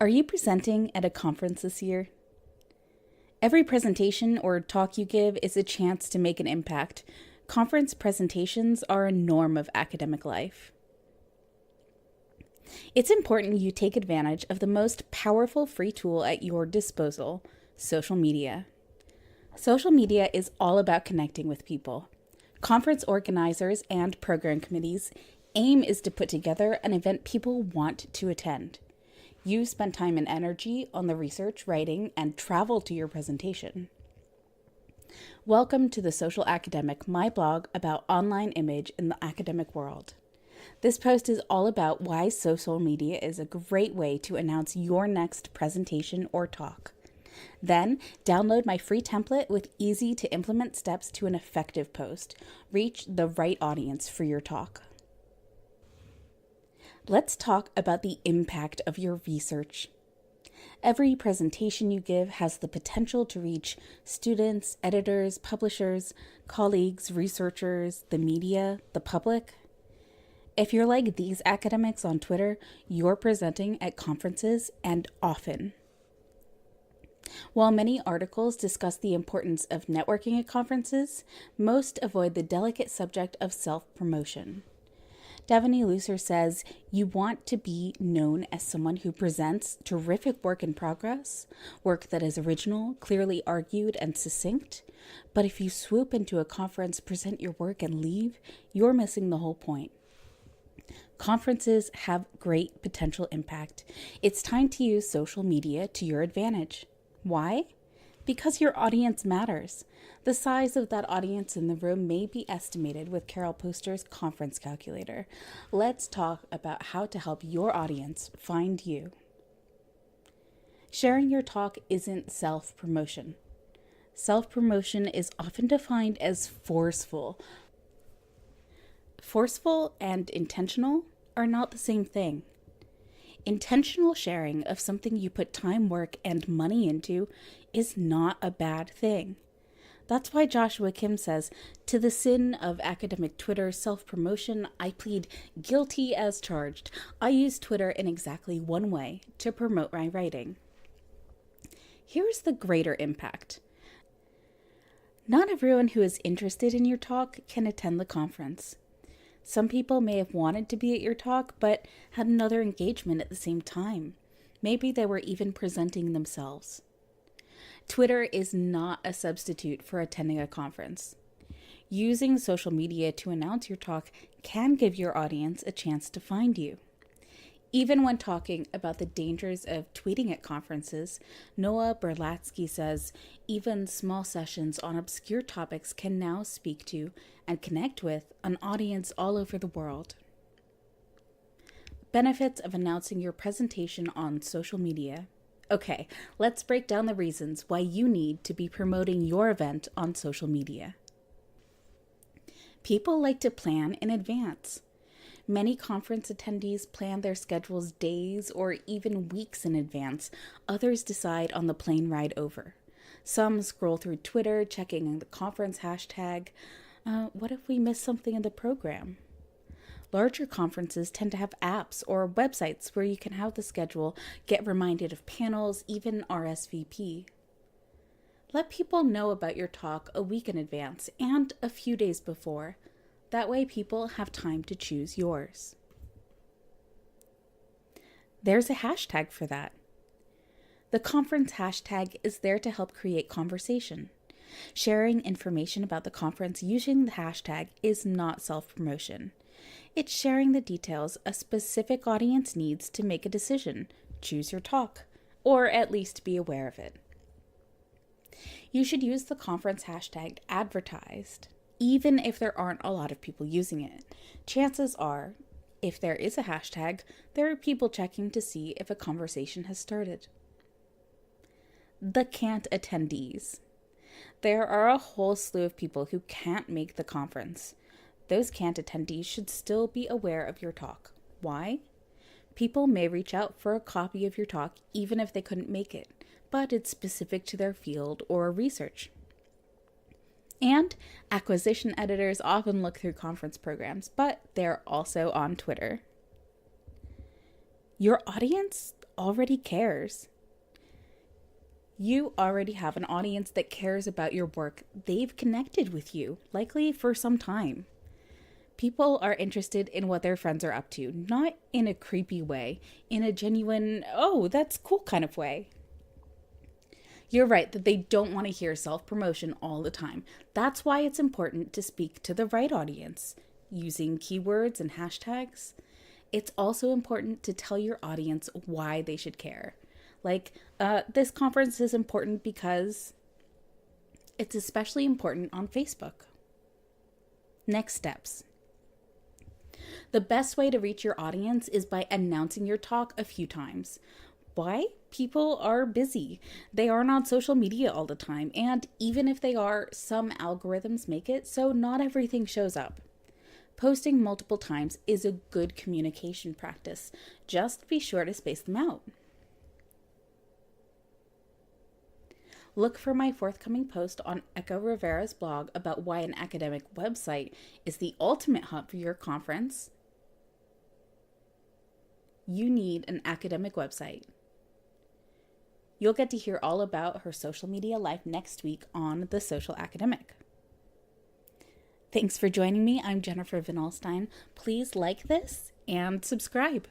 Are you presenting at a conference this year? Every presentation or talk you give is a chance to make an impact. Conference presentations are a norm of academic life. It's important you take advantage of the most powerful free tool at your disposal, social media. Social media is all about connecting with people. Conference organizers and program committees' aim is to put together an event people want to attend. You spend time and energy on the research, writing, and travel to your presentation. Welcome to The Social Academic, my blog about online image in the academic world. This post is all about why social media is a great way to announce your next presentation or talk. Then, download my free template with easy-to-implement steps to an effective post. Reach the right audience for your talk. Let's talk about the impact of your research. Every presentation you give has the potential to reach students, editors, publishers, colleagues, researchers, the media, the public. If you're like these academics on Twitter, you're presenting at conferences and often. While many articles discuss the importance of networking at conferences, most avoid the delicate subject of self-promotion. Davani Lucer says, you want to be known as someone who presents terrific work in progress, work that is original, clearly argued, and succinct. But if you swoop into a conference, present your work, and leave, you're missing the whole point. Conferences have great potential impact. It's time to use social media to your advantage. Why? Because your audience matters. The size of that audience in the room may be estimated with Carol Poster's conference calculator. Let's talk about how to help your audience find you. Sharing your talk isn't self-promotion. Self-promotion is often defined as forceful. Forceful and intentional are not the same thing. Intentional sharing of something you put time, work, and money into is not a bad thing. That's why Joshua Kim says, to the sin of academic Twitter self-promotion, I plead guilty as charged. I use Twitter in exactly one way, to promote my writing. Here's the greater impact. Not everyone who is interested in your talk can attend the conference. Some people may have wanted to be at your talk, but had another engagement at the same time. Maybe they were even presenting themselves. Twitter is not a substitute for attending a conference. Using social media to announce your talk can give your audience a chance to find you. Even when talking about the dangers of tweeting at conferences, Noah Berlatsky says, even small sessions on obscure topics can now speak to and connect with an audience all over the world. Benefits of announcing your presentation on social media. Okay, let's break down the reasons why you need to be promoting your event on social media. People like to plan in advance. Many conference attendees plan their schedules days or even weeks in advance. Others decide on the plane ride over. Some scroll through Twitter, checking the conference hashtag. What if we miss something in the program? Larger conferences tend to have apps or websites where you can have the schedule, get reminded of panels, even RSVP. Let people know about your talk a week in advance and a few days before. That way people have time to choose yours. There's a hashtag for that. The conference hashtag is there to help create conversation. Sharing information about the conference using the hashtag is not self-promotion. It's sharing the details a specific audience needs to make a decision, choose your talk, or at least be aware of it. You should use the conference hashtag advertised, even if there aren't a lot of people using it. Chances are, if there is a hashtag, there are people checking to see if a conversation has started. The can't attendees. There are a whole slew of people who can't make the conference. Those can't attendees should still be aware of your talk. Why? People may reach out for a copy of your talk even if they couldn't make it, but it's specific to their field or research. And acquisition editors often look through conference programs, but they're also on Twitter. Your audience already cares. You already have an audience that cares about your work. They've connected with you, likely for some time. People are interested in what their friends are up to, not in a creepy way, in a genuine, oh, that's cool kind of way. You're right that they don't want to hear self-promotion all the time. That's why it's important to speak to the right audience, using keywords and hashtags. It's also important to tell your audience why they should care. Like, this conference is important because it's especially important on Facebook. Next steps. The best way to reach your audience is by announcing your talk a few times. Why? People are busy. They aren't on social media all the time. And even if they are, some algorithms make it so not everything shows up. Posting multiple times is a good communication practice. Just be sure to space them out. Look for my forthcoming post on Echo Rivera's blog about why an academic website is the ultimate hub for your conference. You need an academic website. You'll get to hear all about her social media life next week on The Social Academic. Thanks for joining me. I'm Jennifer van Alstyne. Please like this and subscribe.